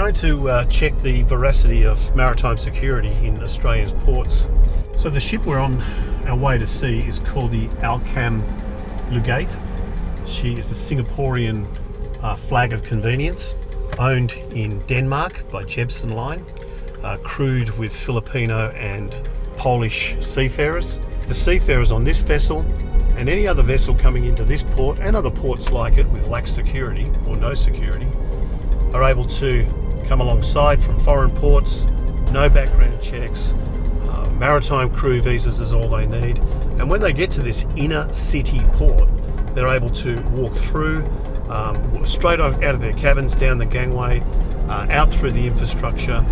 going to check the veracity of maritime security in Australia's ports. So the ship we're on our way to see is called the Alcam Lugate. She is a Singaporean flag of convenience, owned in Denmark by Jebsen Line, crewed with Filipino and Polish seafarers. The seafarers on this vessel and any other vessel coming into this port and other ports like it with lax security or no security are able to come alongside from foreign ports, no background checks, maritime crew visas is all they need, and when they get to this inner city port they're able to walk through straight out of their cabins, down the gangway, out through the infrastructure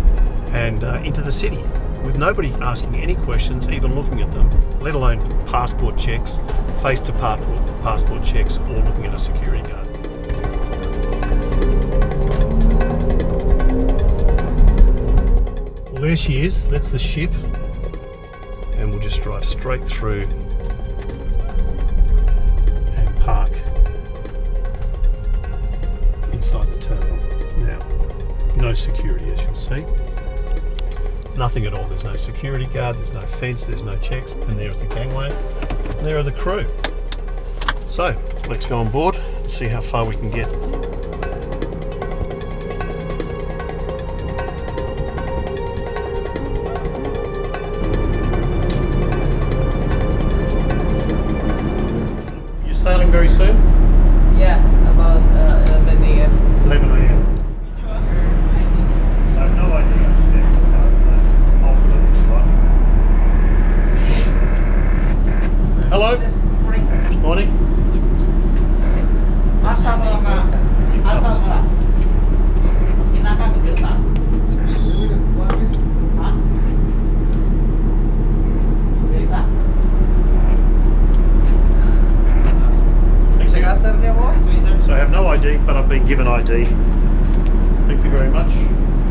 and into the city with nobody asking any questions, even looking at them, let alone passport checks, passport checks, or looking at a security guard. Well, there she is, that's the ship, and we'll just drive straight through and park inside the terminal. Now, no security as you'll see. Nothing at all. There's no security guard, there's no fence, there's no checks, and there's the gangway, and there are the crew. So, let's go on board and see how far we can get. You're sailing very soon? Yeah, about 11 a.m. 11 a.m. I have no idea. Hello. Morning. So I have no ID, but I've been given ID. Thank you very much.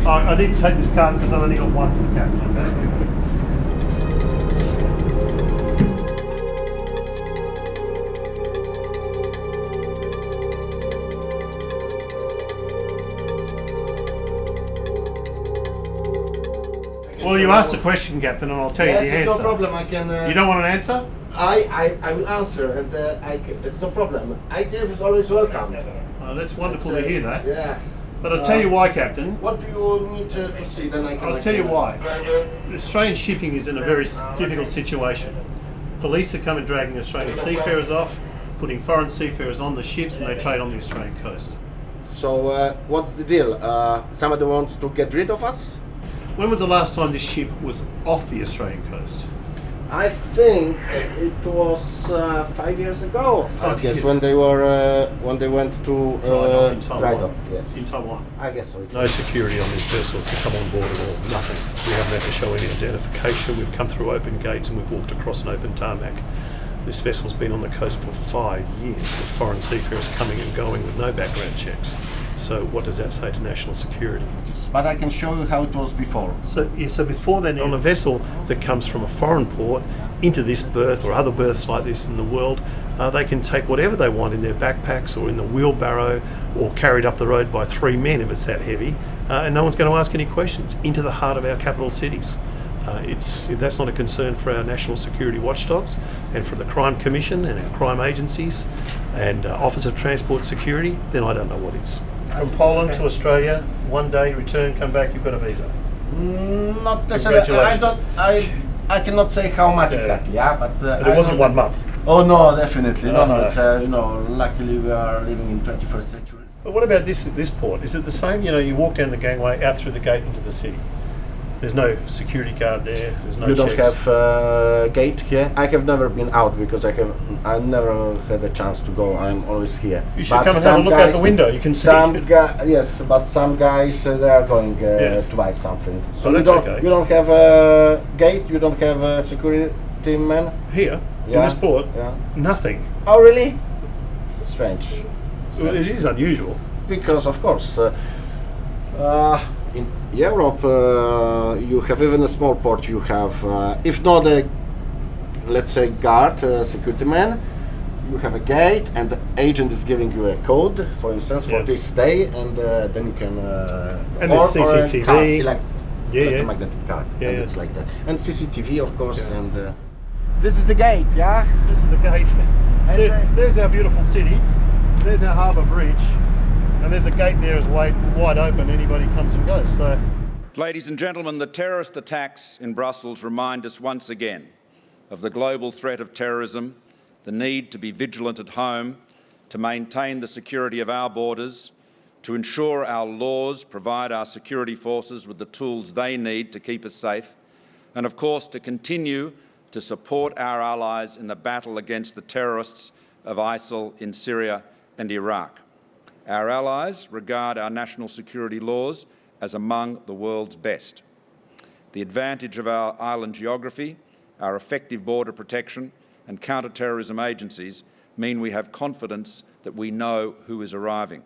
I need to take this card because I've only got one for the captain. Okay? Well, you asked a question, Captain, and I'll tell you the answer. No problem. I can. You don't want an answer? I will answer, and it's no problem. ITF is always welcome. Oh, that's wonderful to hear that. Yeah. But I'll tell you why, Captain. What do you need to see? Then I can. I'll tell you why. Australian shipping is in a very difficult situation. Police are coming dragging Australian seafarers off, putting foreign seafarers on the ships, and they trade on the Australian coast. So what's the deal? Somebody wants to get rid of us? When was the last time this ship was off the Australian coast? I think it was 5 years ago. 5 years. When they went to in Taiwan. dry dock, yes. In Taiwan. I guess so. No security on this vessel to come on board at all. Nothing. We haven't had to show any identification. We've come through open gates and we've walked across an open tarmac. This vessel's been on the coast for 5 years with foreign seafarers coming and going with no background checks. So what does that say to national security? But I can show you how it was before. So before then, on a vessel that comes from a foreign port into this berth or other berths like this in the world, they can take whatever they want in their backpacks or in the wheelbarrow or carried up the road by 3 men if it's that heavy, and no one's going to ask any questions into the heart of our capital cities. If that's not a concern for our national security watchdogs and for the Crime Commission and our crime agencies and Office of Transport Security, then I don't know what is. From Poland to Australia, 1 day, return, come back, you've got a visa. Not necessarily. I cannot say how much exactly. Yeah, but it wasn't 1 month. Oh no, definitely No. not. Luckily we are living in 21st century. But what about this port? Is it the same? You walk down the gangway, out through the gate into the city. There's no security guard there. There's no. You checks. don't have gate here. I have never been out because I never had a chance to go. I'm always here. You should come and have a look out the window. You can see. Yes, but some guys they are going to buy something. So that's okay. You don't have a gate. You don't have a security man Here in this port. Yeah. Nothing. Oh really? Strange. Well, it is unusual. Because of course. In Europe, you have even a small port. You have, if not a, let's say, guard, security man, you have a gate, and the agent is giving you a code, for instance, for this day, and then you can. And there's CCTV. Or a card, like Yeah, electromagnetic card, Yeah, and yeah. it's like that. And CCTV, of course, Yeah. and this is the gate, yeah. This is the gate. And, There's our beautiful city. There's our harbour bridge, and there's a gate there is wide open. Anybody comes and goes. So, Ladies and gentlemen, the terrorist attacks in Brussels remind us once again of the global threat of terrorism, the need to be vigilant at home, to maintain the security of our borders, to ensure our laws provide our security forces with the tools they need to keep us safe, and of course to continue to support our allies in the battle against the terrorists of ISIL in Syria and Iraq. Our allies regard our national security laws as among the world's best. The advantage of our island geography, our effective border protection and counter-terrorism agencies mean we have confidence that we know who is arriving.